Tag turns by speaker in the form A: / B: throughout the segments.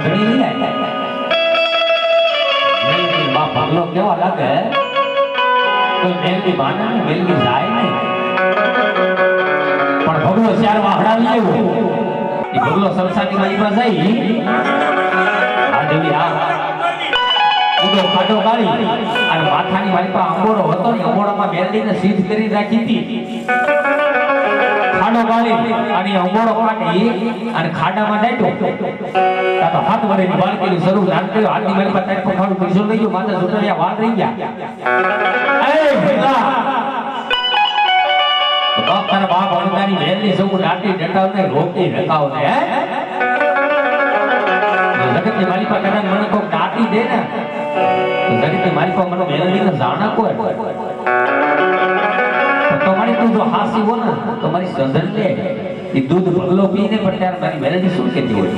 A: ઘણી લઈ મેલની માં ભાગલો કેવા લાગે કોઈ મેલની માને ને મેલની જાય નહીં પણ ભગલો ચાર વાહડાવી આવ્યો એ ભગલો સંસારની મારી પાસે જઈ આ દેવી આ ઉડો ખાડો ગાળી અને માથાની મારી પાસે અંગોરો હતો ને અંગોરામાં મેલડીને સીધ કરી રાખી હતી ખાડો ગાળી અને અંગોરો કાઢી અને ખાડામાં દાટ્યો તો હાથ વડેની બાળકીની શરૂ રાંધ્યો હાથની મારી પાસે ટાઈપ ખાડું પૈસો લઈ ગયો માથે સુતરિયા વાત રહી ગયા એ ભેગા તો તારા બાપ અણદાની મેલની સૌ રાતી ડટાવને રોકી રકાવને હે જગતની મારી પાસે કદાચ મને કોઈ દાટી દે ને તો જગતની મારી પાસે મને મેલડીને જાણા કોઈ તો મારી તું જો હાસી હો ને તો મારી સજન લે એ દૂધ ભગલો પીને પણ ત્યારે મારી મેલડી શું કહેતી હોય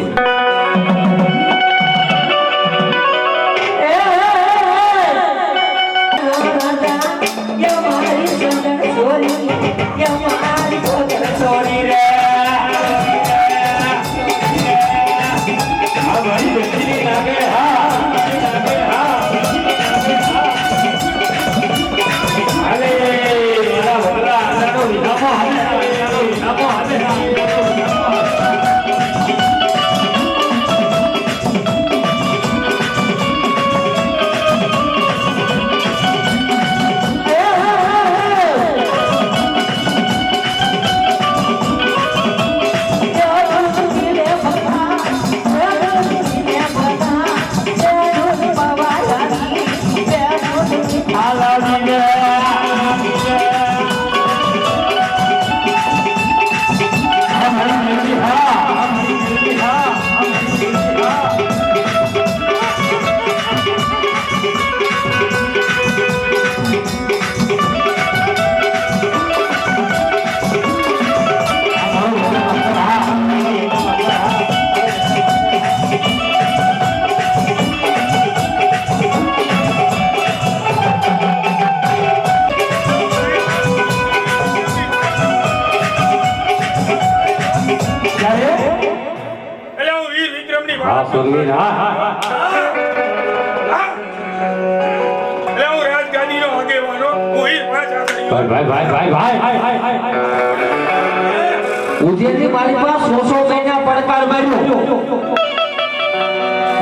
A: ઉજ્જૈનની મારી પાસે 100 મહિના પડકાર માર્યો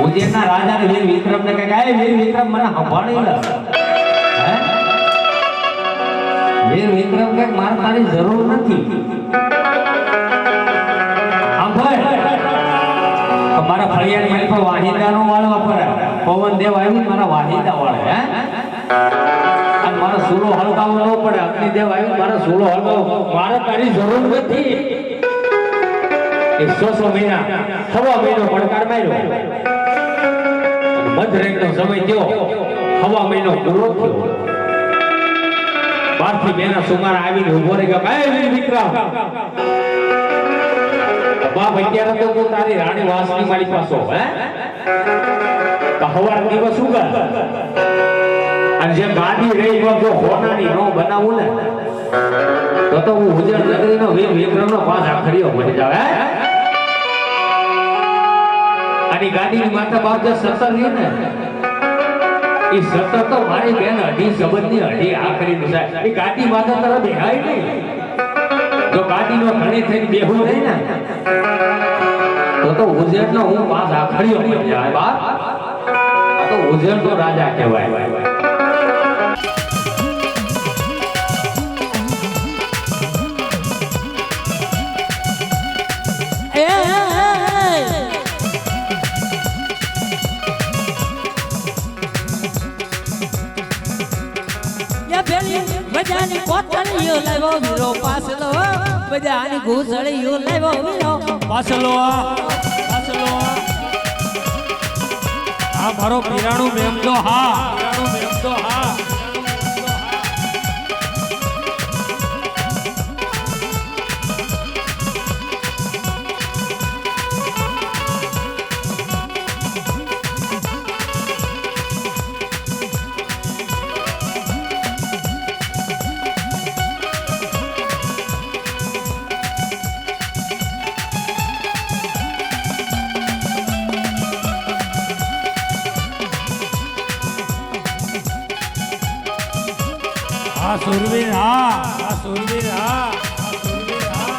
A: ઉજ્જૈનના રાજાને વીર વિક્રમને કહે કે વીર વિક્રમ મને સંભાળી લે હે વીર વિક્રમ કહે મારે તારી જરૂર નથી મારા ફળિયાની મારી પર વાહિંદાનો વાળવા પડે પવન દેવ આવ્યું મારા વાહિંદા વાળે હે અને મારો સૂલો હળગાવો ન પડે અગ્નિદેવ આવ્યું મારો સૂલો હળગાવો મારે તારી જરૂર નથી 100 મહિના 6 મહિનો પડકાર માર્યો મધરેકનો સમય થયો 6 મહિનો પૂરો થયો 12 થી 2 ના સુમાર આવીને ઉભો રહી ગયો એ વીર વિક્રમ બાપ અત્યારે તો હું તારી રાણી વાસની મારી પાસો હે હવાર દિવસ ઉગા અને જે ગાડી રહી જો હોનાની નો બનાવું ને તો હું ઉજળ નગરીનો વીર વિક્રમનો પાસ આખરીઓ બની જાવ હે અને ગાડીની માથે બાપ જે સતર રહી ને એ સતર તો મારી બેન અઢી સંબંધની અઢી આખરી છે એ ગાડી માથે તરફ બેહાય નહીં જો ગાડીનો ઘણી થઈને બેહું રહી ને તો ઉજેડનો હું પાસ આખરીઓ બની જાય બાપ આ તો ઉજેડનો રાજા કહેવાય
B: બજાની કોથળીઓ લાવ્યો વીરો પાસલો બજાની ઘૂસળીઓ લાવ્યો વીરો પાસલો આ મારો પીરાણું મેમદો હા
C: આ સુરવીર હા આ સુરવીર હા આ સુરવીર હા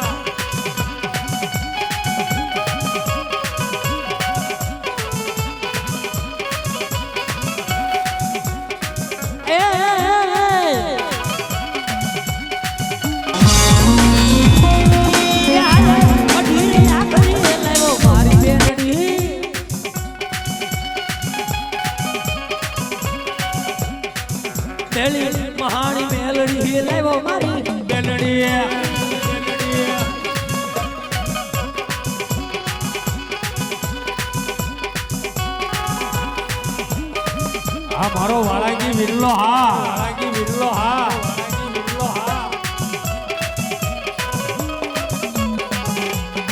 B: એ મહાણી મેલડી લેવો મારી
C: બેલડી આ મારો વાળાજી વિરલો હા વાળાજી વિરલો હા વાળાજી વિરલો હા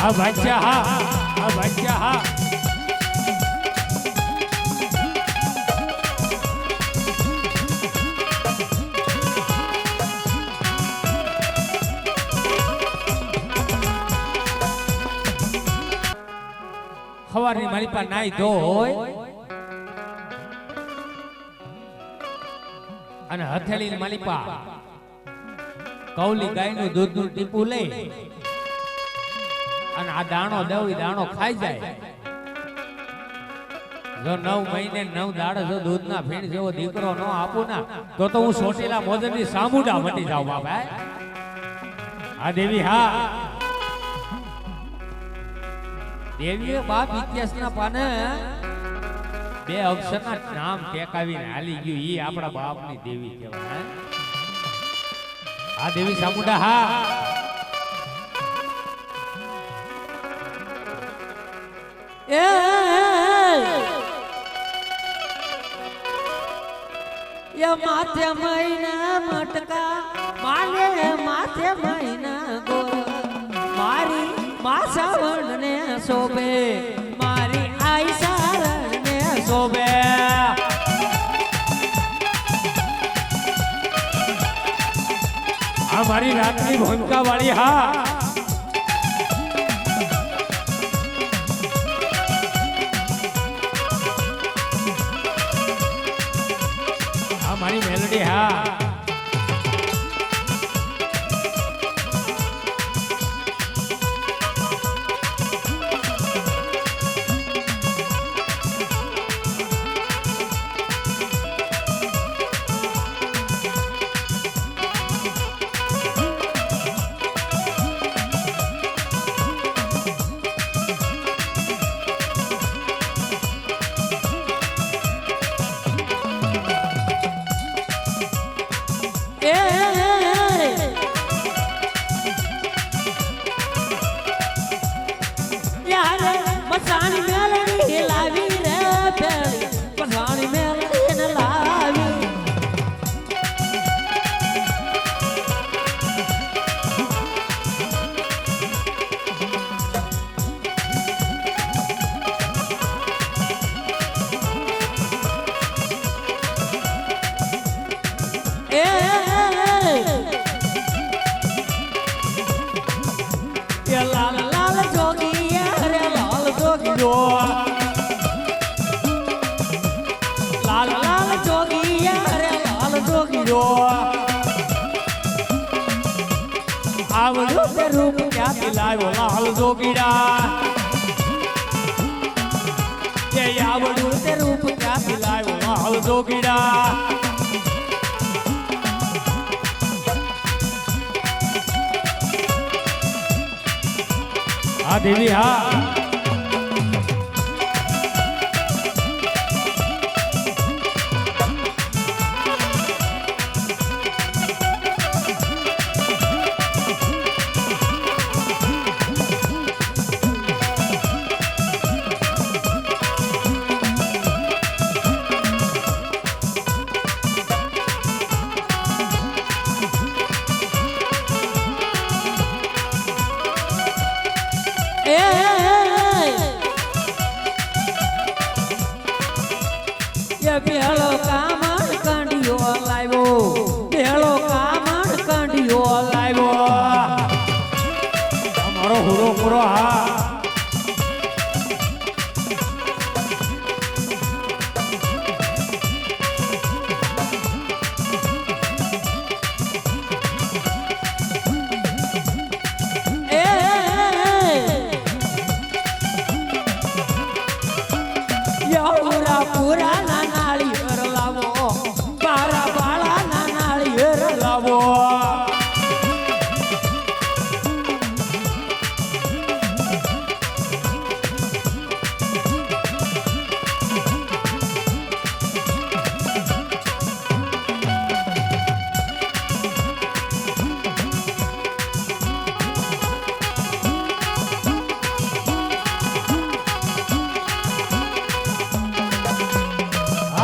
C: આ બાદશાહ હા આ બાદશાહ હા સવારની મારી પાસે નાઈ ધોય અને હથેળી મારી પાસે કૌલી ગાયનું દૂધનું ટીપું લઈ અને આ દાણો દઉં એ દાણો ખાઈ જાય જો 9 મહિને 9 દાડે જો દૂધના ફીણ જેવો દીકરો ન આપું ના તો હું સોટેલા મોદરની સામુડા મટી જાઉં બાપા આ દેવી હા દેવીએ બાપ ઇતિહાસના પાને 2 અક્ષરના નામ ટેકાવીને હાલી ગયું ઈ આપણા બાપની દેવી કહેવાય આ દેવી સામુંડા હા
B: એ માથે મહિના મટકા માલે માથે મહિના ગો મારી માસાવણ ને શોભે મારી આઈ સારણ ને શોભે
C: આ મારી રાતની ભૂમિકા વાળી હા આ મારી મેલડી હા
B: મસાણી મેલડી લાવી રે પેલી મસાણી મેલડી ને લાવી એ લાલ લાલ જોગી રે લાલ જોગી જો લાલ લાલ જોગી રે લાલ જોગી જો
C: આવડું તે રૂપ ક્યાંથી લાવ્યો લાલ જોગીડા
B: એ આવડું તે રૂપ
C: ક્યાંથી લાવ્યો લાલ જોગીડા આ દેવી હા
B: એ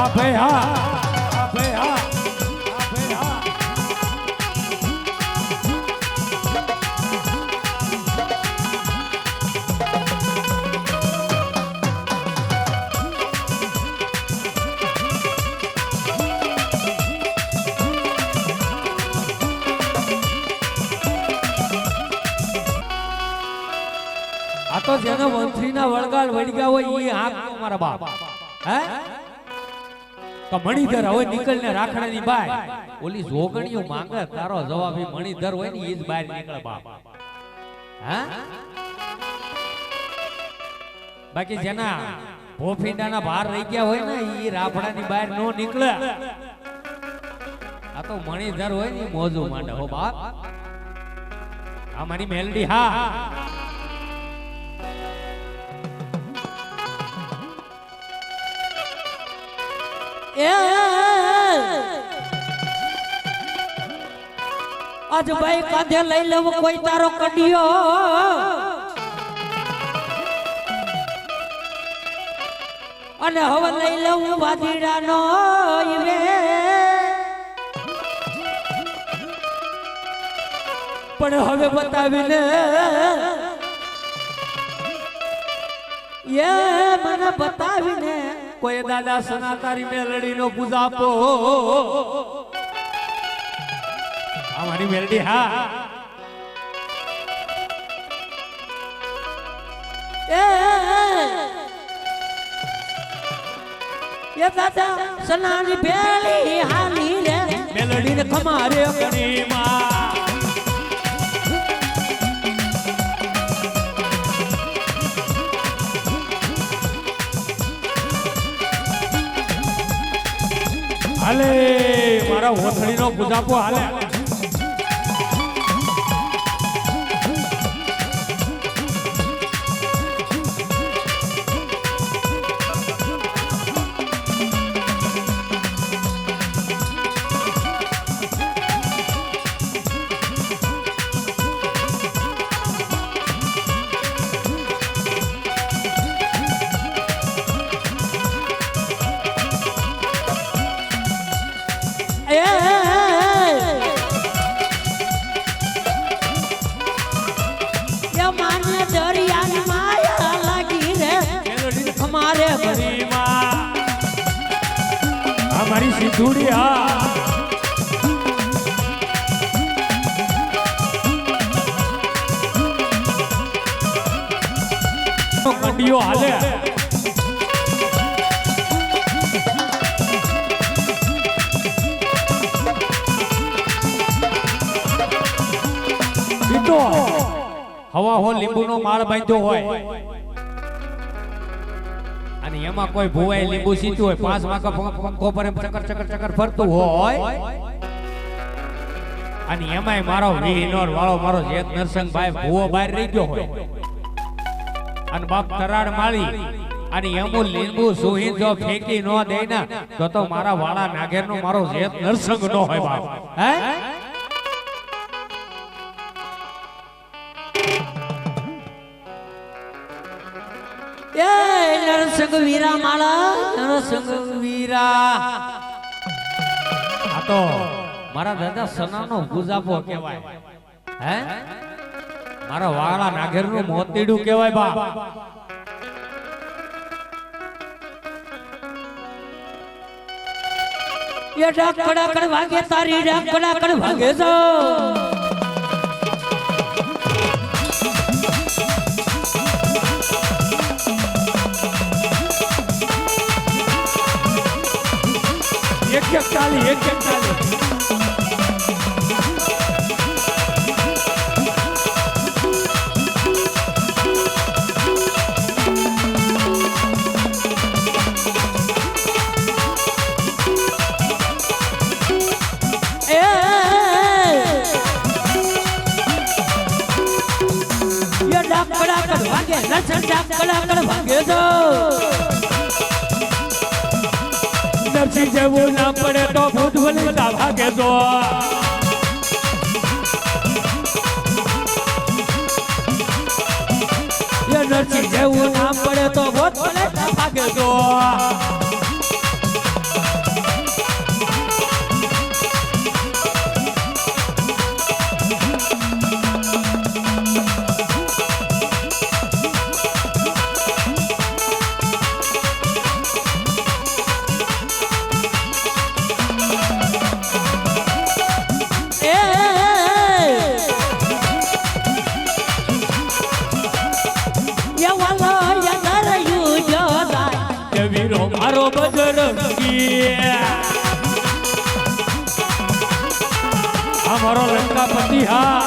C: હા ભાઈ હા હા ભાઈ હા હા ભાઈ હા આ તો જેનો મંત્રીના વળગાલ વળગ્યા હોય એ આંખ મારા બાપ હે તો મણિધર હવે નીકળને રાખડાની બાય ઓલી જોગણીઓ માંગે તારો જવાબ ઈ મણિધર હોય ને ઈ જ બહાર નીકળે બાપ હે બાકી જેના ભોફીંડાના બહાર રહી ગયા હોય ને ઈ રાફડાની બહાર નો નીકળે આ તો મણિધર હોય ને મોજું માંડે હો બાપ આ મારી મેલડી હા
B: આજ ભાઈ કાંધે લઈ લેવો કોઈ તારો કડિયો અને હવે લઈ લેવું વાદીડાનો ઈવે પણ હવે બતાવીને એ મને બતાવીને
C: કોઈ દાદા સનાતારી મેલડી નો પૂજાપો અમારી મેલડી હા
B: એ દાદા સનાની બેલી હાલી રે
C: મેલડી ને ખમારે ગણીમાં હાલે મારા ઓથળી નો પૂજાપો હાલે અમારી સિંધુડી હા કંડીઓ હાલે હવા હો લીંબુ નો માળ બાંધ્યો હોય અને એમાં કોઈ ભુવાઈ લીંબુ સીતું હોય પાંચ વાંકા પંખો પર એમ ચકર ચકર ચકર ફરતું હોય અને એમાંય મારો વિહિનોર વાળો મારો જેત નરસંગભાઈ ભુવો બહાર રહી ગયો હોય અને બાપ તરાડ માળી અને એમું લીંબુ સુહી જો ફેંકી નો દે ને તો મારા વાળા નાગેર નો મારો જેત નરસંગ નો હોય બાપ હે
B: નરસંગ વીરા માળા નરસંગ વીરા
C: આ તો મારા દાદા સનાનો ગુજાપો કહેવાય હે મારા વાળા નાગેર નું મોતીડું કહેવાય બા
B: એ ડાક કડાકડ વાગે તારી ડાક કડાકડ ભાગે જો
C: એક ચાલી
B: ભાગે નરસંગ ડાક કડાકડ ભાગે જો
C: નરસિંહ જેવું ના પડે તો ભૂત વલિતા ભાગે જો
B: નરસિંહ જેવું ના પડે તો ભૂત વલિતા ભાગે જો
C: મારો લંકાપતિ હા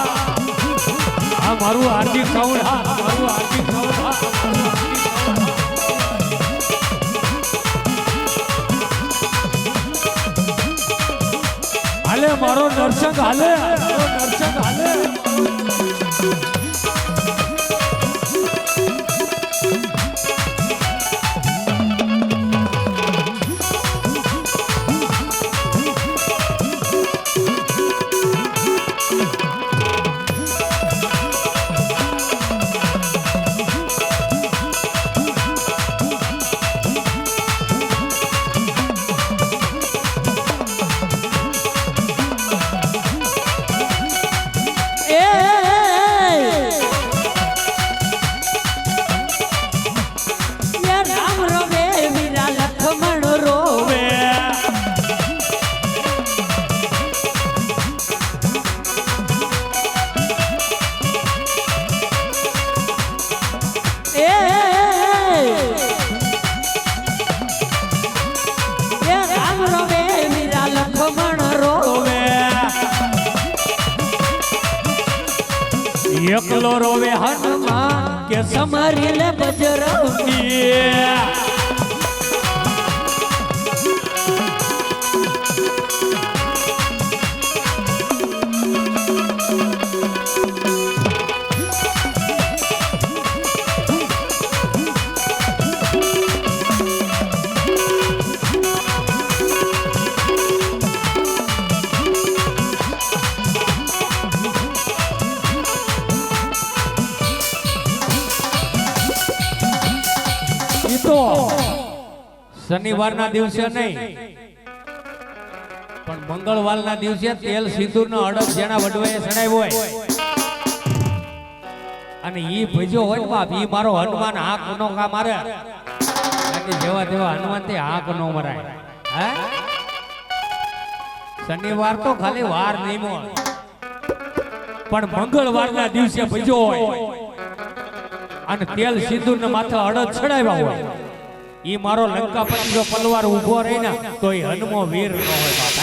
C: આ મારું હાર્દિક સાઉન્ડ હા મારું હાર્દિક સાઉન્ડ હા હાલે મારો નરસંગ હાલે મારો નરસંગ હાલે એકલો રોવે હનુમાન કે સમરી લે બજરંગી શનિવારના દિવસે નહીં પણ મંગળવારના દિવસે તેલ સિંદૂરનો અડપ જેના વડવાએ સડાવ્યો હોય અને ઈ ભજ્યો હોય બાપ ઈ મારો હનુમાન હાક નો કા મારે બાકી જેવા તેવા હનુમાન તે હાક નો મરાય હે શનિવાર તો ખાલી વાર નહીં પણ મંગળવારના દિવસે ભજ્યો હોય અને તેલ સિંદૂરને માથે અડપ ચડાવ્યા હોય ઈ મારો લંકાપતિ જો પલવાર ઉભો રહી ને તો એ હનુમો વીર ન હોય બાપ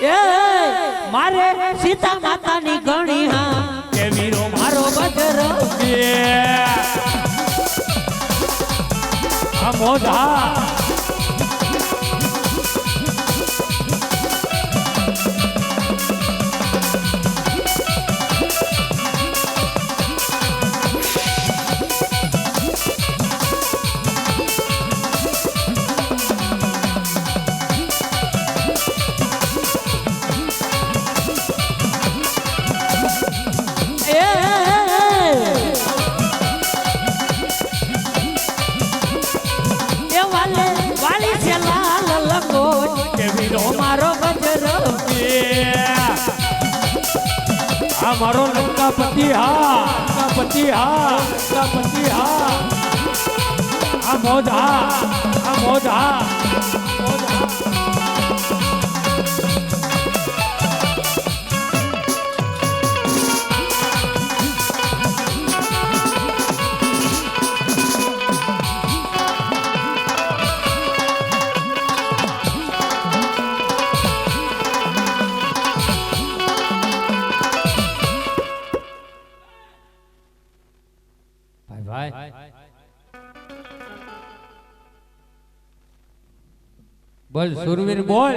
B: એ મારે સીતા માતાની ગણી હા
C: કે વીરો
B: મારો બજરંગી
C: આ મોઢા
B: મારો બજરંગી
C: આ મારો લંકાપતિ હા લંકાપતિ હા લંકાપતિ હા આ મોઢા આ મોઢા બોલ સુરવીર બોલ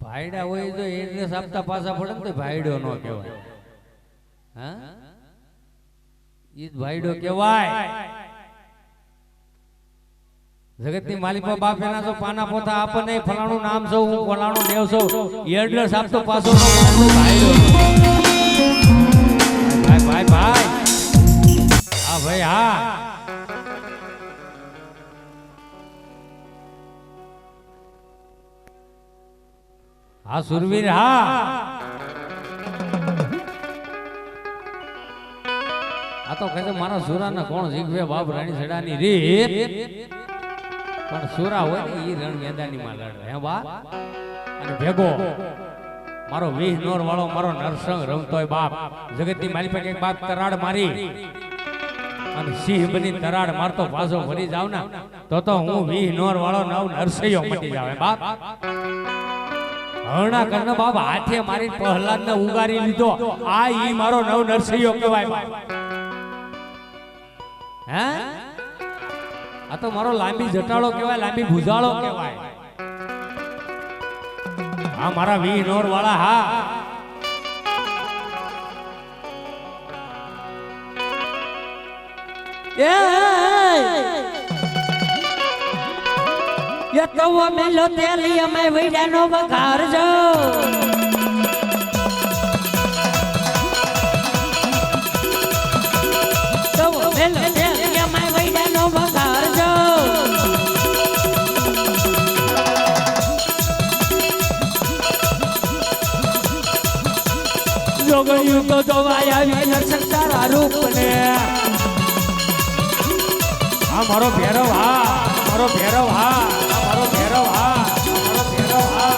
C: ભાઈડા હોય તો એડ્રેસ આપતા પાછા પડે તો ભાઈડો નો કહેવાય હા ઈ ભાઈડો કહેવાય જગતની માલિકા બાપ એના તો પાના પોતા આપે નહીં ફલાણું નામ સૌ હું ફલાણું દેવ સૌ એડ્રેસ આપતો પાછો નો ભાઈડો ભાઈ ભાઈ ભાઈ હા ભાઈ હા હા સુરવીર હા આ તો કહે મારા સુરાને કોણ શીખવે બાપ રાણી છેડાની રીત પણ સુરા હોય ને ઈ રણ મેદાની માં લડે હે બા અને ભેગો મારો 20 નોર વાળો મારો નરસંગ રમતોય બાપ જગતની મારી પાસે એક બાપ તરાડ મારી અને સિંહ બની તરાડ મારતો પાછો ફરી જાવ ને તો હું વિહનોર વાળો નવ નરસૈયો મટી જાવે બાપ. હરણા કરના બાપ હાથે મારી પ્રહલાદ ને ઉગારી લીધો. આ ઈ મારો નવ નરસૈયો કહેવાય બાપ. હે આ તો મારો લાંબી જટાળો કહેવાય, લાંબી ભુજાળો કહેવાય. હા મારા વિહનોર વાળા. હા
B: એ તો મેલો તેલી અમે વૈડાનો વઘારજો. તો મેલો તેલી અમે વૈડાનો વઘારજો. જોગણ્યું તો જોવાય આવી નરસંગ તારા રૂપને.
C: આ મારો ભેરવ. હા મારો ભેરવ. હા મારો ભેરવ. હા મારો ભેરવ. હા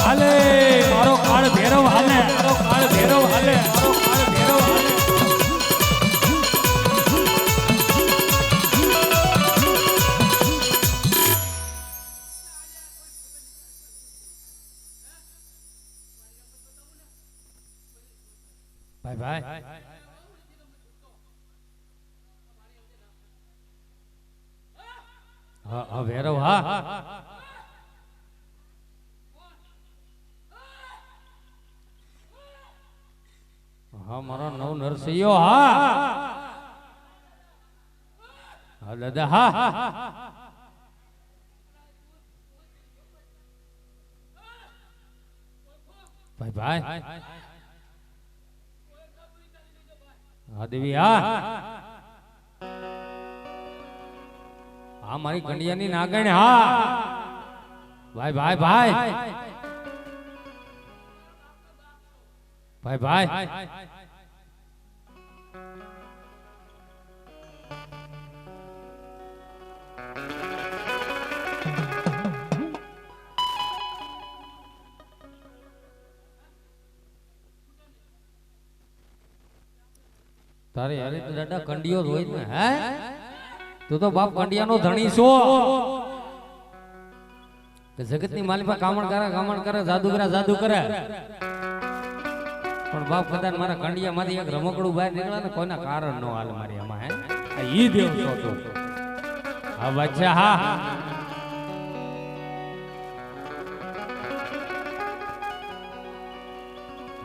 C: હાલે મારો કાળ ભેરવ. હાલે મારો કાળ ભેરવ. હાલે મારો કાળ ભેરવ. હાલે ભાઈ ભાઈ હા ભેરવ. હા હા મારો નવ નરસૈયો. હા હા દાદા. હા ભાઈ ભાઈ હા દેવી. હા હા મારી કંડિયાની નાગણ. હા ભાઈ ભાઈ ભાઈ ભાઈ ભાઈ તારે યાર તો દાદા કંડિયો જ હોય ને. હે તું તો બાપ કંડિયાનો ધણી છો. જગતની માલિકા કામણ કરે જાદુ કરે પણ બાપ કદાચ મારા કંડિયા માંથી એક રમકડું બહાર નીકળે ને કોઈના કારણ નો હાલ મારી આમાં. હે ઈ દેવ છો તો. હા બચ્ચા. હા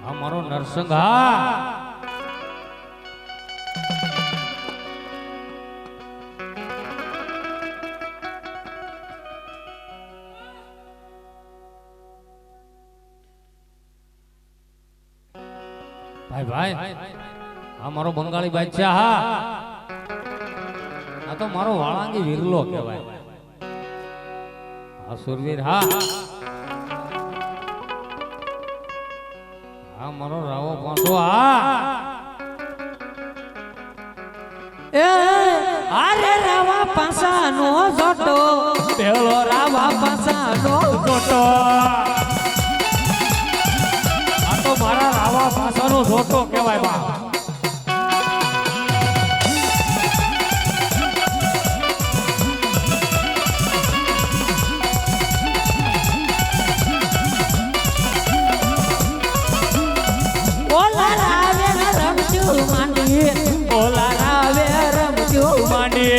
C: હા મારો નરસંગ. હા ભાઈ ભાઈ આ મારો બંગાળી બાદશાહ. હા આ તો મારો વાળાંગી વિરલો કહેવાય. હા સુરવીર. હા હા મારો રાવો પાંચો. હા
B: એ અરે રાવા પાસાનો જોટો. પેલો રાવા પાસાનો જોટો.
C: મારા રાવા પાસાનો જોટો કહેવાય બા.
B: ઓલા રાવે રમજો માંડી. ઓલા રાવે રમજો માંડી.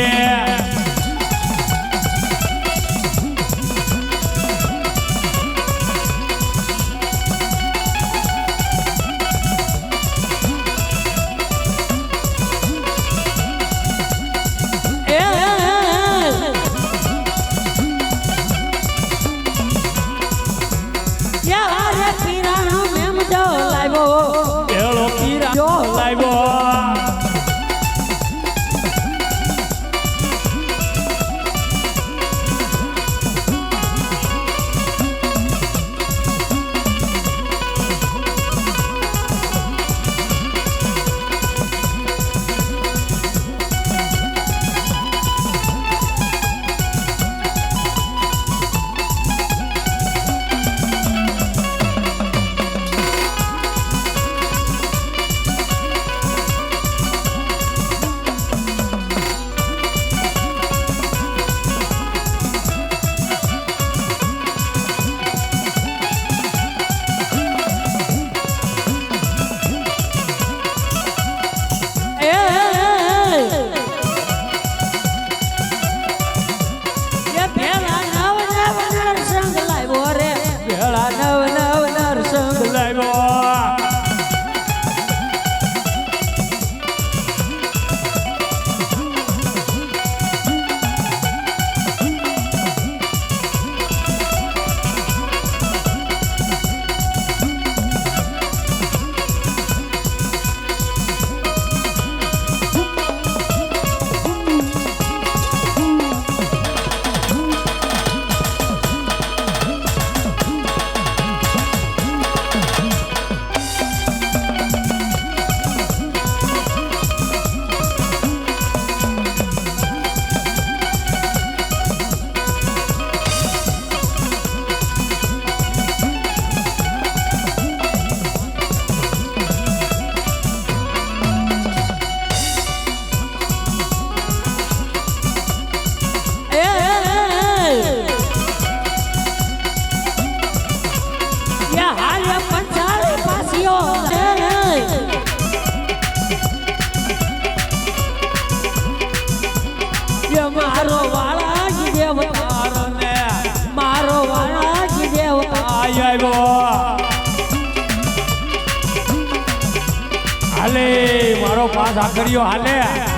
C: હાલે મારો પાસ આકર્યો હાલે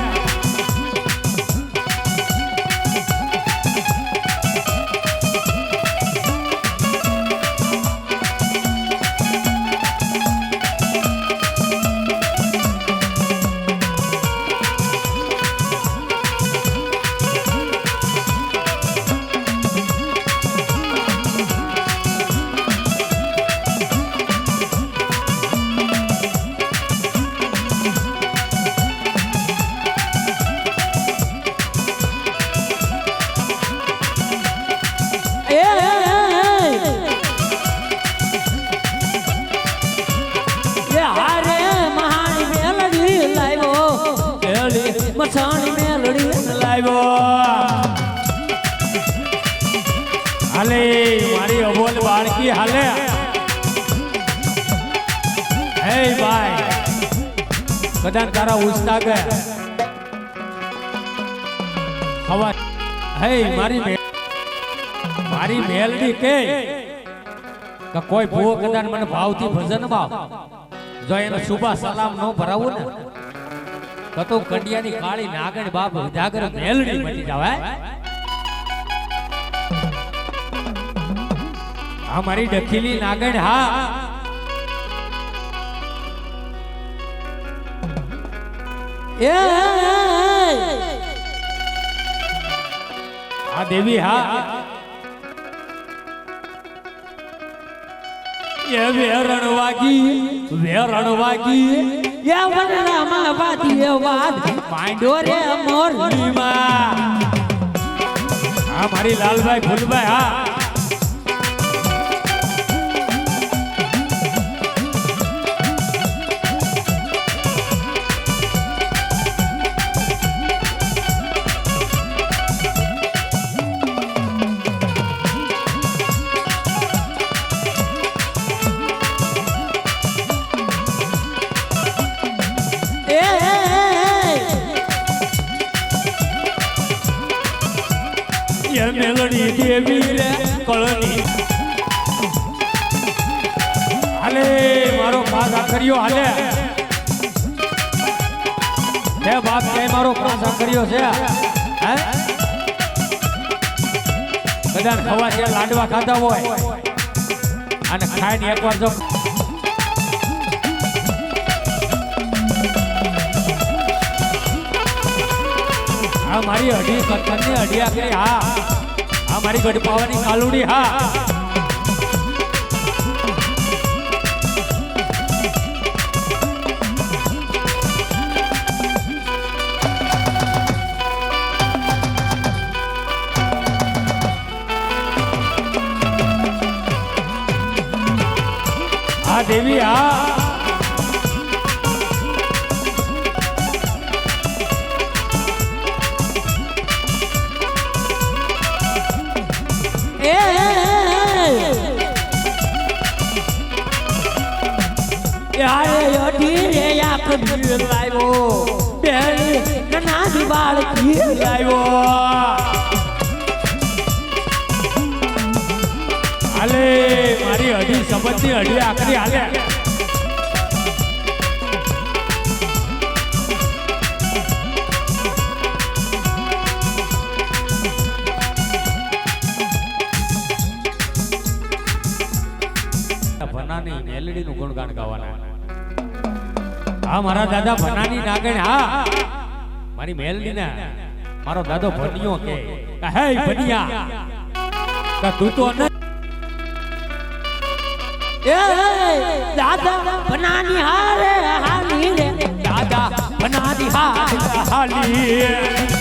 B: મસાણી મેલડી લાવ્યો
C: હાલે મારી અબોલ બાળકી હાલે હે ભાઈ કદાચ તારા ઉસ્તા ગયા હવા હે મારી મેલડી કે કોઈ ભૂવો કદાચ મને ભાવથી ભજન માં જો એનો શુભા સલામ નો ભરાવું ને તો કંડિયાની કાળી નાગણ બાપ જાગર મેલડી મટી જાવ હા મારી ડખીલી નાગણ હા
B: એ
C: આ દેવી હા એ વેરણ વાગી
B: યા વનરામાં વાદી વાત માંડો રે મોરલીમાં
C: હા મારી લાલભાઈ ફૂલભાઈ હા મેલડી દેવી રે કળની હાલે મારો પાસ આખર્યો હાલે હે બાપ કે મારો પાસ આખર્યો છે હે બધાને ખવા છે લાડવા ખાધા હોય અને ખાઈને એકવાર જો આ મારી અઢી કથનની અઢિયા કરી હા આ મારી ગઢપાવાની કાલુડી હા આ દેવી હા
B: લાવ્યો બેલી નાની બાળકી
C: લાવ્યો હાલે મારી અઢી સંબંધી અઢી આખરી હાલે ભનાની મેલડી નું ગુણગાન ગાવાના હા મારા દાદા ભનાની નાગણ હા મારી મેલડી ને મારો દાદો ભનિયો કે હે ભનિયા કે તું તો ન
B: એ દાદા બનાની હારે હાલી રે દાદા બનાની હારે
C: હાલી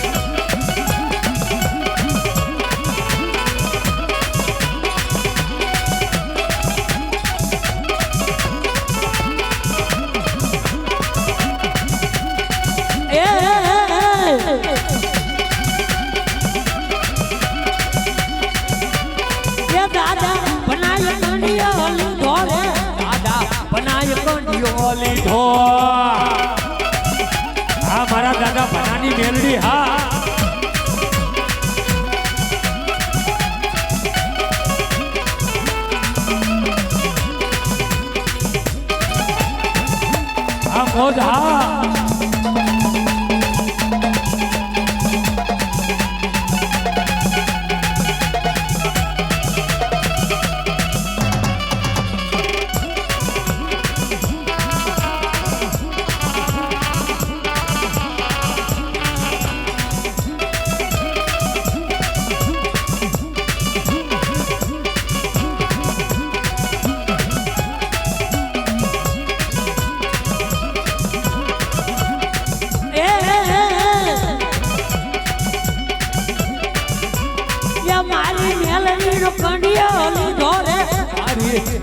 C: લીધો હા મારા દાદા ભનાની મેલડી હા મોજ હા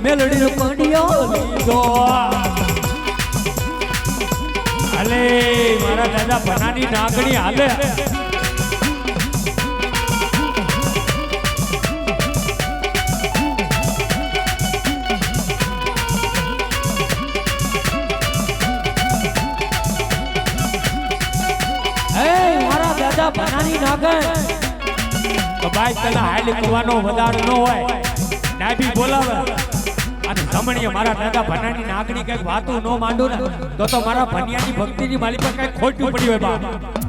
C: મેલડી નો કંડિયો લીધો અલે મારા દાદા બનાની નાગણી હાલે મારા દાદા બનાની નાગણ તો ભાઈ તને હાલી કુવાનો વધારો ન હોય ડાબી બોલાવે અને જમણીએ મારા દાદા ભનાની નાગણી કઈક વાતું ન માંડું ને તો મારા ભનિયાની ભક્તિની માલી પર કઈક ખોટું પડ્યું હોય બાપ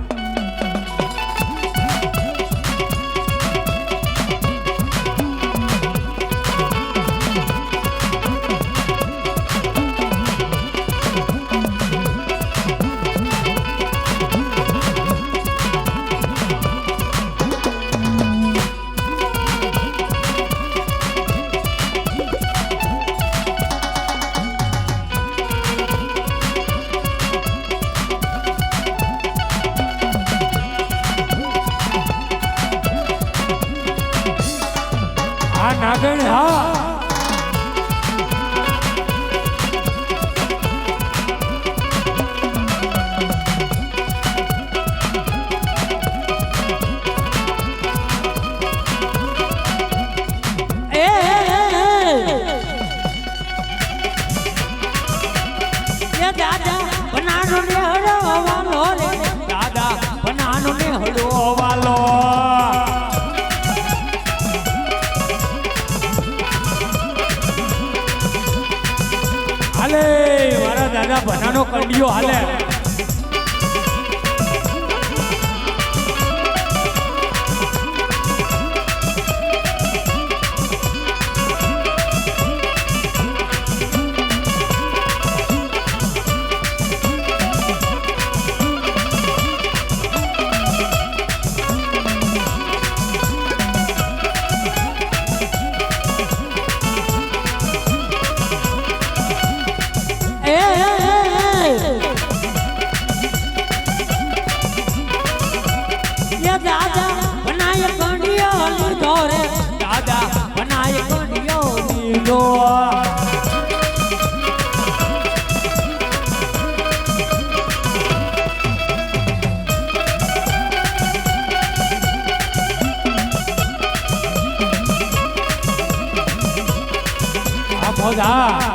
C: નાગણ હા દાદા બનાનો ને હળવાલો રે દાદા બનાનો ને હળવાલો હાલે મારા દાદા બનાનો કંડિયો હાલે મોજા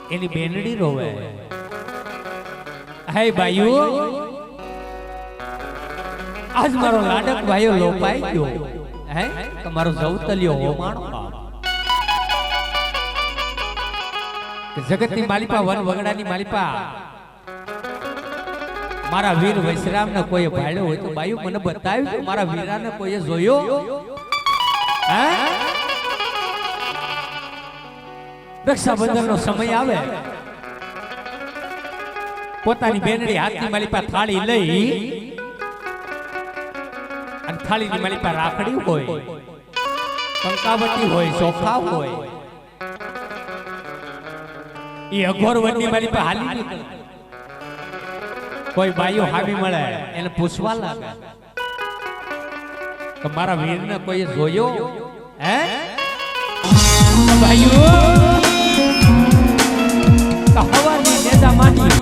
C: એની બેનડી રોવે હે ભાઈઓ આજ મારો લાડક ભાઈઓ લોપાઈ ગયો હે તમારો જવતલિયો હોમાણો કે જગતની માલિપા વન વગડાની માલિપા મારા વીર વૈશ્રામ ને કોઈ ભાળ્યો હોય તો બાયુ મને બતાવ્યું કે મારા વીરાને કોઈએ જોયો હે રક્ષાબંધન નો સમય આવે પોતાની બેનડી હાથની માલિપા થાળી લઈ અને થાળીની માલિપા રાખડી હોય કંકાવટી હોય ચોખા હોય એ અઘોર વનની માલિપા હાલી નીકળે કોઈ બાઈઓ હામી મળે એને પૂછવા લાગે કે મારા વીરને કોઈ જોયો હે ભાઈઓ હવાની નેજા માની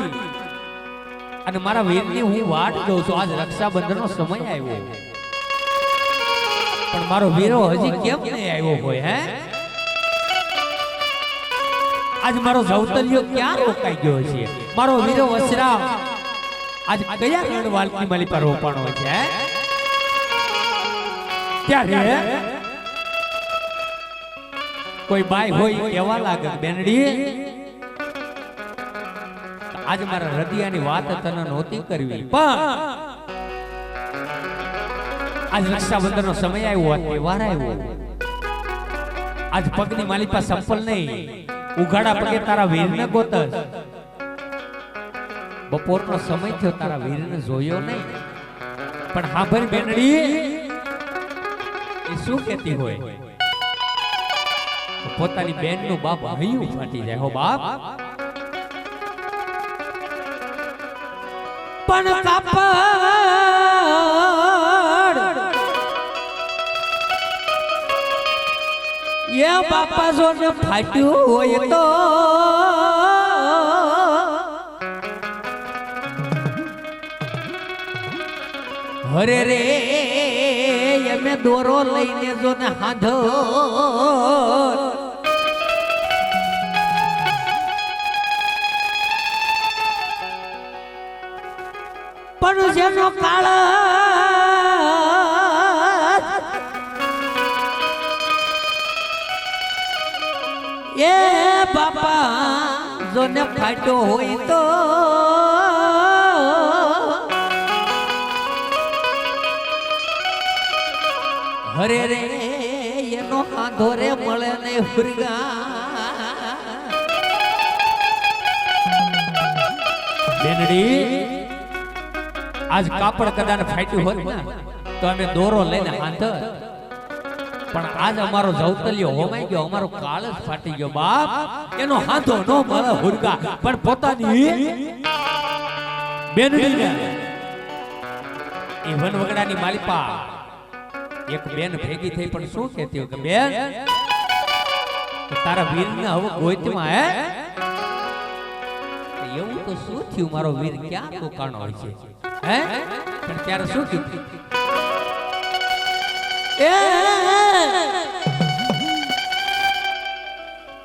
C: અને મારા વીરની હું વાટ જોઉં છું. આજ રક્ષાબંધનનો સમય આવ્યો પણ મારો વીરો હજી કેમ નહીં આવ્યો હોય હે આજ મારો જવતલિયો ક્યાં રોકાઈ ગયો છે મારો વીરો વસરામ આજ કયા રણ વાલકી માલી પર રોપાણો છે ત્યારે કોઈ બાઈ હોય કેવા લાગે બેનડી આજ મારા હૃદયની વાત તને નહોતી કરવી પણ આજ રક્ષાબંધનનો સમય આવ્યો તહેવાર આવ્યો આજ પગની માલી પાસે સંપલ નહીં ઉઘાડા પગે તારા વીરને ગોતસ બપોરનો સમય થયો તારા વીરને જોયો નહીં પણ હા ભાઈ બેનડી એ શું કહેતી હોય પોતાની બેનનું બાપ હૈયું ફાટી જાય હો બાપ પણ કાપડ એ બાપા જો ને ફાટ્યું હોય તો હરે રે એમે દોરો લઈને જો ને હાંધો પણ જેનો કાળ એ બાપા જોને ફાટ્યો હોય તો હરે રે એનો હાંધો રે મળે ને ફુરગા બેનડી આજ કાપડ કદાચ ફાટ્યું હોત ને તો અમે દોરો લઈને હાંધર પણ આજ અમારો જવતલિયો હોમાઈ ગયો અમારો કાળ જ ફાટી ગયો બાપ એનો હાંધો નો મળે હુરગા પણ પોતાની બેનડીને એ વનવગડાની માલિપા એક બેન ભેગી થઈ પણ શું કહેતી હોય કે બેન તારા વીરને હવે ગોઈતમાં હે એવું તો શું થયું મારો વીર ક્યાં રોકાણો હોય છે હે પણ ત્યારે શું કીધું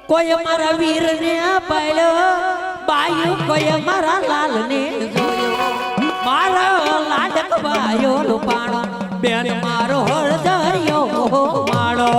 B: કોઈ મારા વીરને પાડ્યો બાયું કોઈ મારા લાલને જોયો મારો લાડક બાયો રૂપાણો બેન મારો હળદરિયો માળો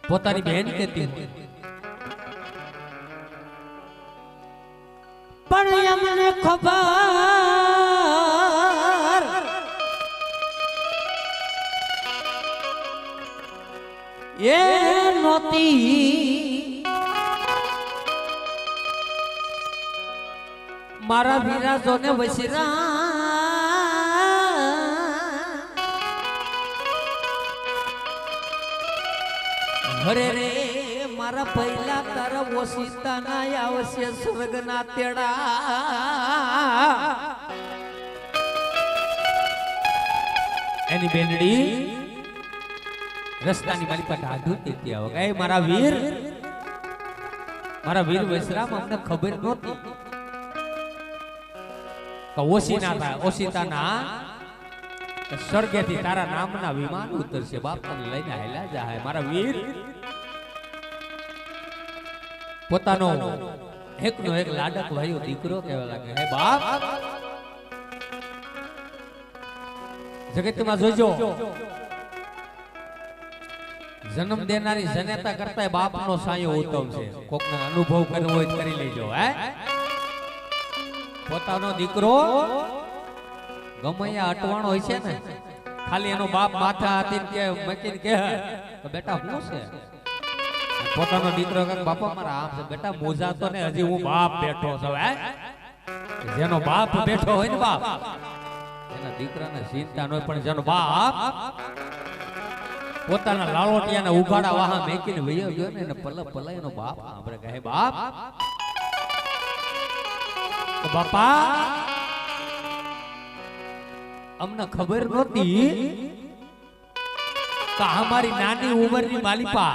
C: પોતાની બહેન કહેતી હતી,
B: પણ અમને ખબર એ નહોતી મારા વિરાજોને વસીરા હરે રે મારા પહેલા તારા ઓશિતાના આવશે સ્વર્ગના તેડા
C: એની બેનડી રસ્તાની મારી પાસે આધું તેતી આવે કે મારા વીર વૈશ્રામ અમને ખબર નહોતી કે ઓશિતાના સ્વર્ગેથી તારા નામના વિમાન ઉતરશે બાપાને લઈને હાલ્યા જાય મારા વીર પોતાનો એકનો એક લાડક ભાઈઓ દીકરો કહેવા લાગે હે બાપ જગતમાં જોજો જન્મ દેનારી જનેતા કરતા બાપનો સાયો ઉત્તમ છે કોકનો અનુભવ કરવો હોય તો કરી લેજો હે પોતાનો દીકરો ગમે અટવાણો હોય છે ને ખાલી એનો બાપ માથા હાથીને કે મકીને કહે તો બેટા શું છે પોતાનો દીકરો કહે બાપા મારા આમ છે બેટા મોજા તો ને હજી હું બાપ બેઠો છું હે જેનો બાપ બેઠો હોય ને બાપ એના દીકરાને ચિંતા ન હોય પણ જેનો બાપ પોતાના લાલોટિયાના ઉઘાડા વાહા મેકીને વયો ગયો ને પલા એનો બાપ આપણે કહે બાપ તો બાપા અમને ખબર નહોતી કે અમારી નાની ઉંમરની માલિપા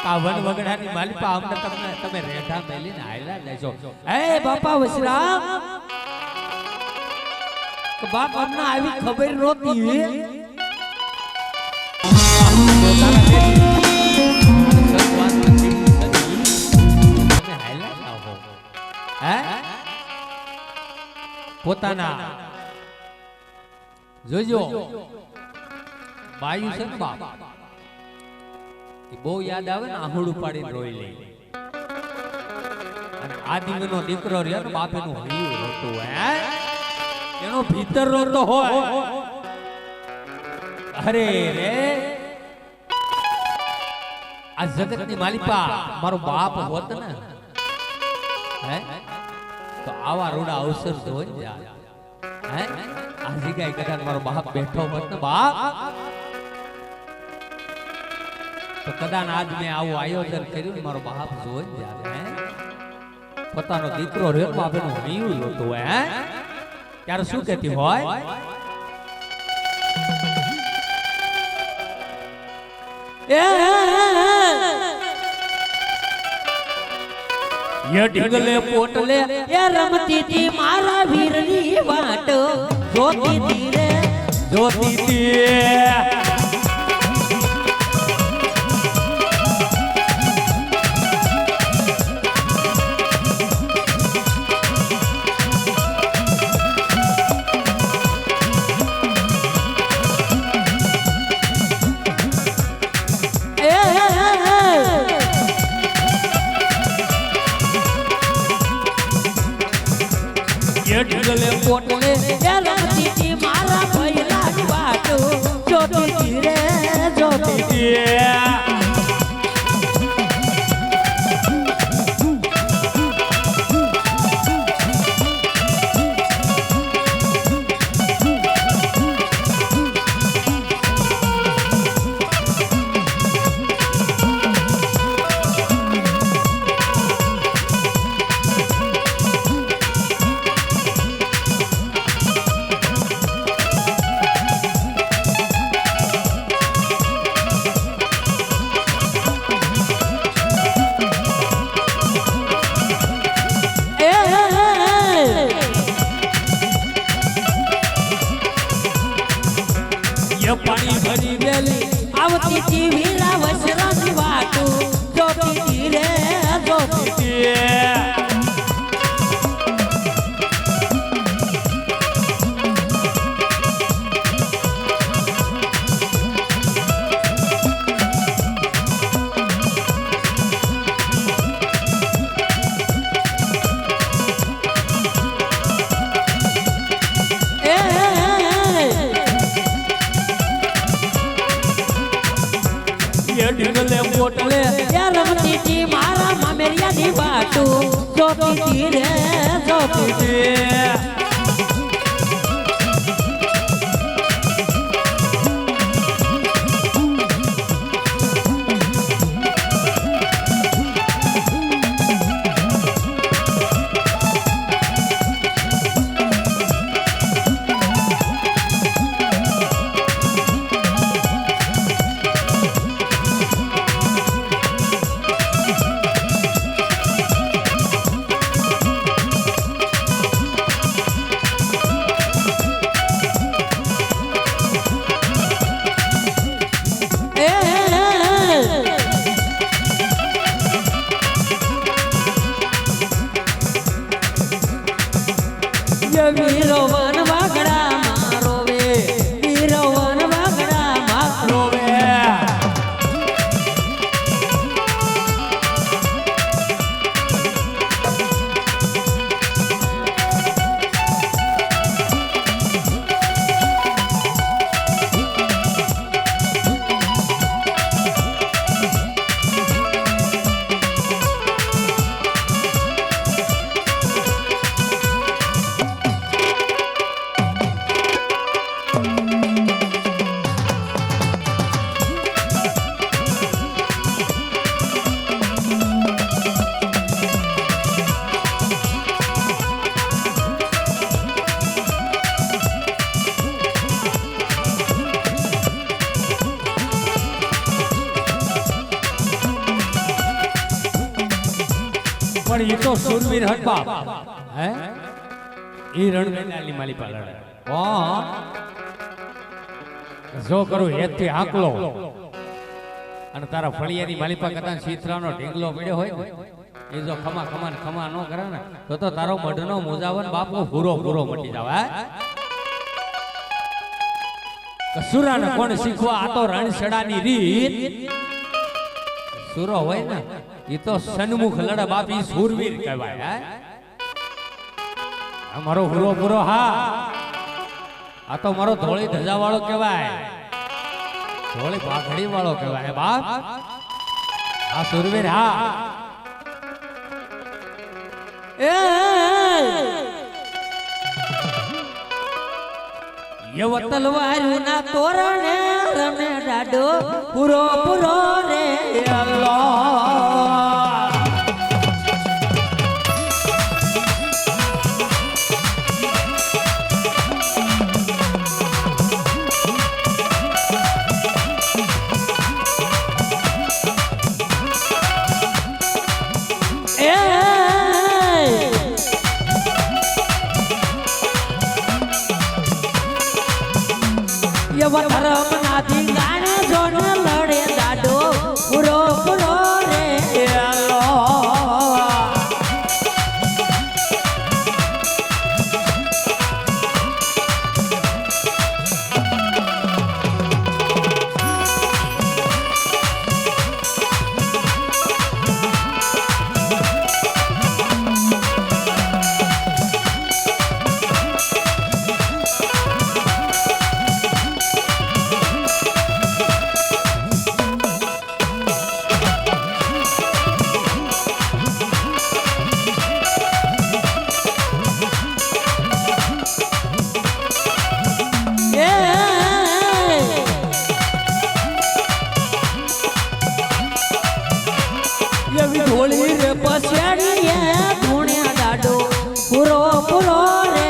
C: આ વનવગડાની માલિપા અમને તમે રેઢા મેલીને હાલ્યા લેજો એ બાપા વશરામ કે બાપ અમને આવી ખબર નહોતી પોતાના જોજો બાયુ છે ને બાપ એ બહુ યાદ આવે ને આહુડું પાડીને રોઈ લે અને આદિનો દીકરો રહ્યો ને બાપ એનું હૈયું રોતું હે એનો ભીતર રોતો હોય અરે રે આ જગતની માલિપા મારો બાપ હોત ને હે તો આવા રોડા અવસર તો હોય જાય હે આ જગ્યાએ કદાચ મારો બાપ બેઠો હોત ને બાપ તો કદાચ આજ મેં આવું આયોજન કર્યું મારો બાપ જોઈ જાય હે પોતાનો દીકરો રહ્યો બાપ એનું હૈયું હોતું હે ત્યારે શું કહેતી હોય
B: એ ઢીંગલે પોટલે એ રમતી તી મારા વીરની વાટ જોતી તી રે
C: જોતી તી
B: ઢીંગલે પોટલે એ રમતી તી મારા ભૈલા વાટ જોતી તી રે જોતી તી પાણી ભરી વેલી આવતી તી વીરા વસરાની વાટ જોતી તી રે જોતી તી
C: એ ઢીંગલે પોટલે
B: એ રમતી તી મારા મામેરિયાની વાટું જોતી તી રે જોતી તી વીરો વન વાગડા મારો વે વીરો વન વાગડા મારો વે
C: પણ એ તો સુરવીર હટ બાપ હે ઈ રણગંડાની માલિપા લડે જો કરું હેતથી આકલો અને તારા ફળિયાની માલિપા કદાચ સીતરાનો ઢીંગલો પડ્યો હોય ને એ જો ખમા ખમા ને ખમા ન કરે ને તો તારો મઢનો મોજાવન બાપો પૂરો પૂરો મટી જાવ હે સુરાને કોણ શીખવા આ તો રણછડાની રીત સુરો હોય ને એ તો સન્મુખ લડે બાપ ઈ સુરવીર કહેવાય હે અમારો હુરો પૂરો હા આ તો મારો ધોળી ધજા વાળો કહેવાય ધોળી પાઘડી વાળો કહેવાય બાપ આ સુરવીર હા
B: એ તલવારું ના તોરણે રમે ડાડો પૂરો પૂરો રે અલ્લાહ ધર્મ નાથી ગાણે જોને લડે દાડો પૂરો પૂરો રે ધોળી રે પછાડીએ ધૂણે દાડો પૂરો પૂરો રે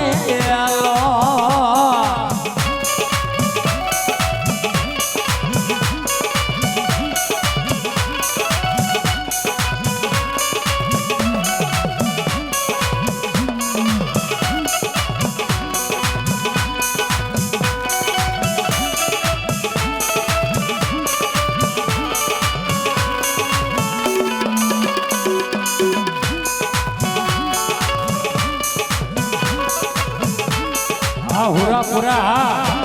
C: હુરા પૂરા હા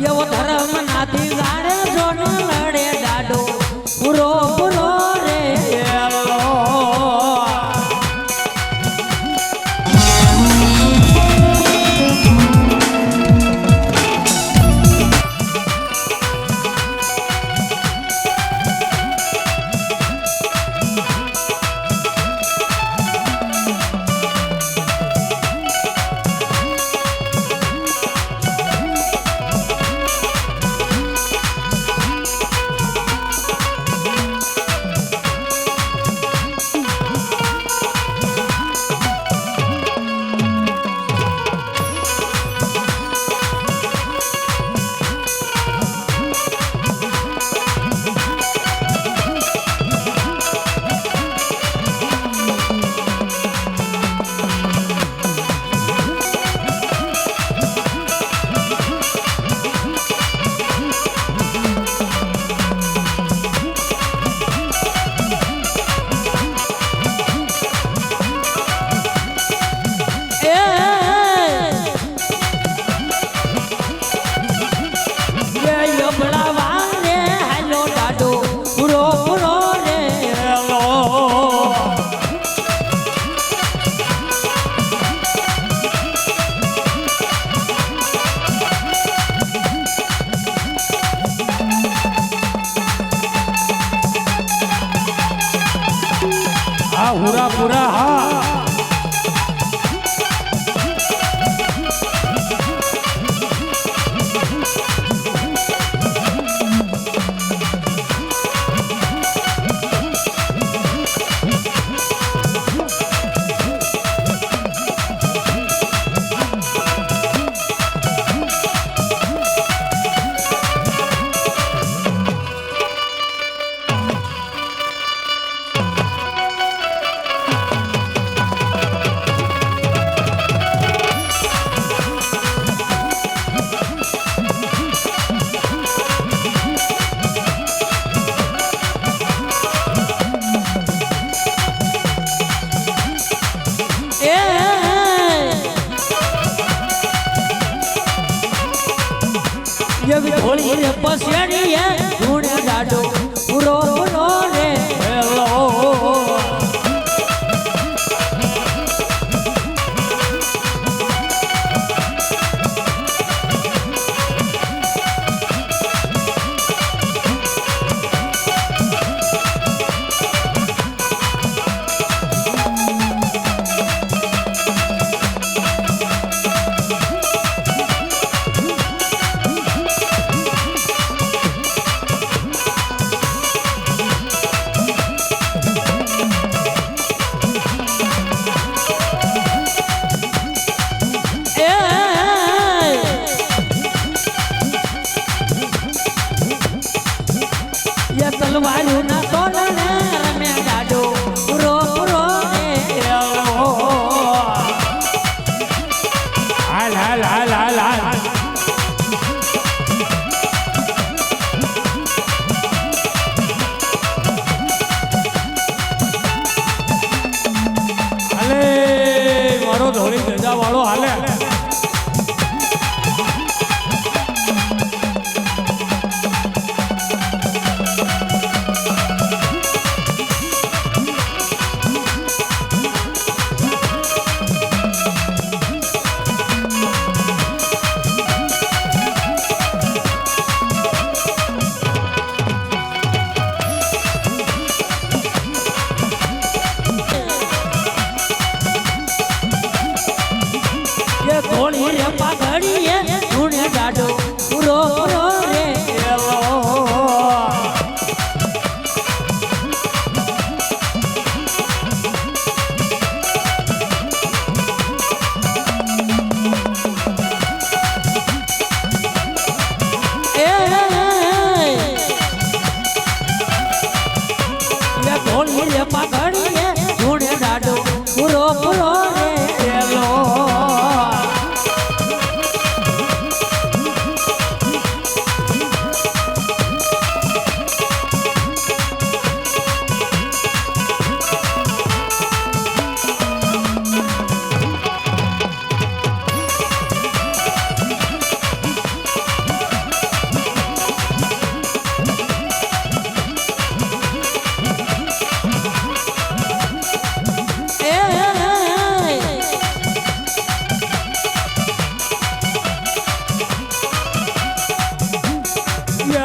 B: એવો ધર્મ નાથી ગાડે જોન લડે દાડો પૂરો પૂરો રે
C: પૂરા પૂરા હા
B: એવી ધોળી રે પસેડીએ ધૂણે દાડો પૂરો પૂરો રે તલવારું ના તોડને રમે દાડો પૂરો પૂરો
C: હાલ હાલ હાલ હાલ હાલ હાલે મારો ધોળી ધજા વાળો હાલે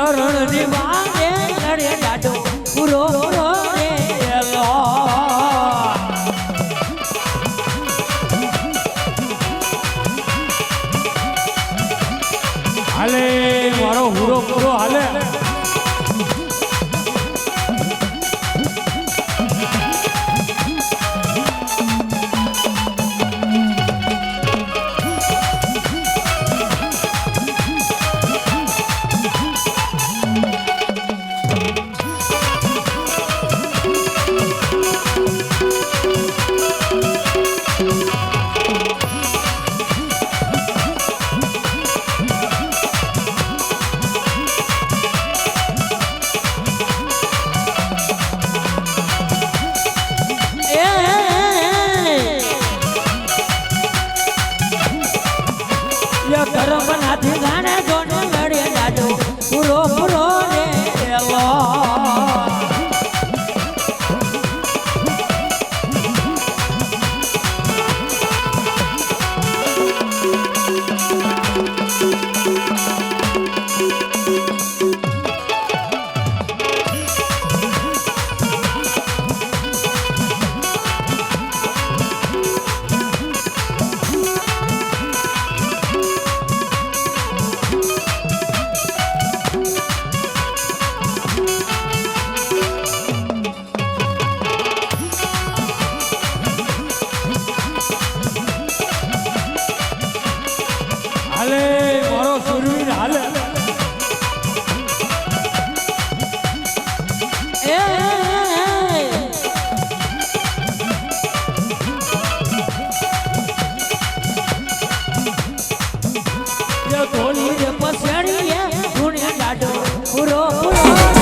B: ચરણની વાગે લડે જાડો પૂરો પૂરો રે એલો
C: હાલે મારો હુરો પૂરો હાલે
B: ધર્મ નાથી ગાણે જોને લડે જાડો પૂરો પૂરો રે એલો
C: હાલે મારો સુરવીર હાલે
B: ધોળી રે પસેડીએ ધૂણે જાડો પૂરો પૂરો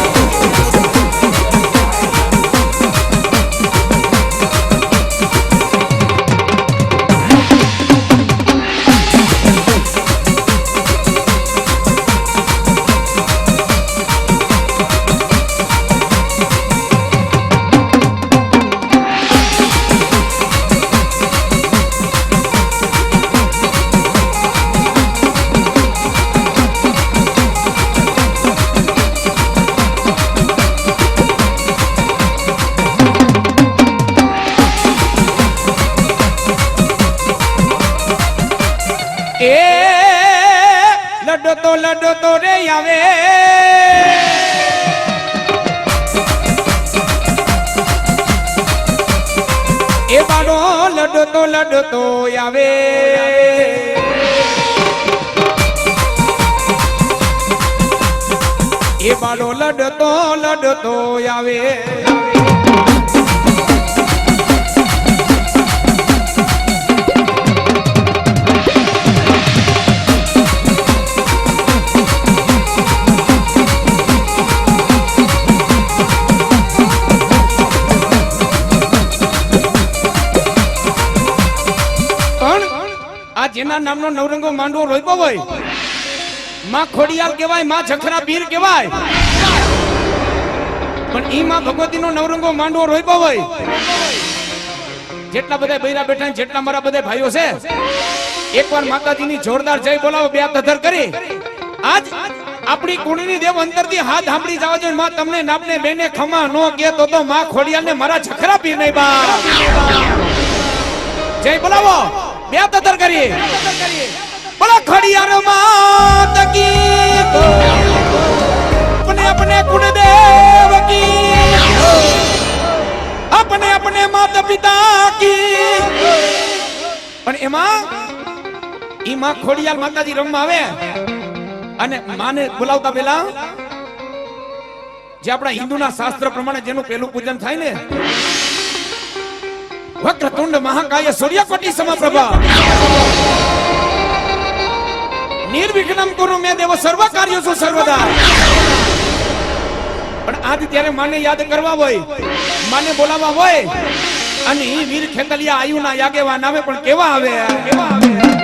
D: લડો તો રે આવે એ બાળો લડો તો આવે એ બાળો લડતો આવે જેના નામનો નવરંગો માંડવો રોપ્યો હોય માં ખોડિયાલ કહેવાય માં જખરા પીર કહેવાય પણ ઈ માં ભગવતીનો નવરંગો માંડવો રોપ્યો હોય જેટલા બધા બૈરા બેઠા ને જેટલા મારા બધા ભાઈઓ છે એકવાર માતાજીની જોરદાર જય બોલાવો બે હાથ અધર કરી આજ આપણી કુળની દેવ અંતરથી હાથ સાંભળી જવા જોઈએ માં તમને નાપને બેને ખમા નો કે તો માં ખોડિયાલ ને મારા જખરા પીર નહીં બા જય બોલાવો બે તતર કરીએ બોલો ખડિયાર માત કી अपने अपने कुलदेव की अपने अपने माता પિતા કી પણ એમાં ઈ માં ખોડિયાર માતાજી રમવા આવે અને માને બોલાવતા પહેલા જે આપણા હિન્દુના શાસ્ત્ર પ્રમાણે જેનું પહેલું પૂજન થાય ને વક્રતુંડ મહાકાય સૂર્યકોટી સમપ્રભા નિર્વિઘ્નમ કુરુ મે દેવ સર્વ કાર્યેષુ સર્વદા પણ આજ ત્યારે માને યાદ કરવા હોય માને બોલાવવા હોય અને ઈ વીર ખેતલિયા આયુના યાગેવા નામે પણ કેવા આવે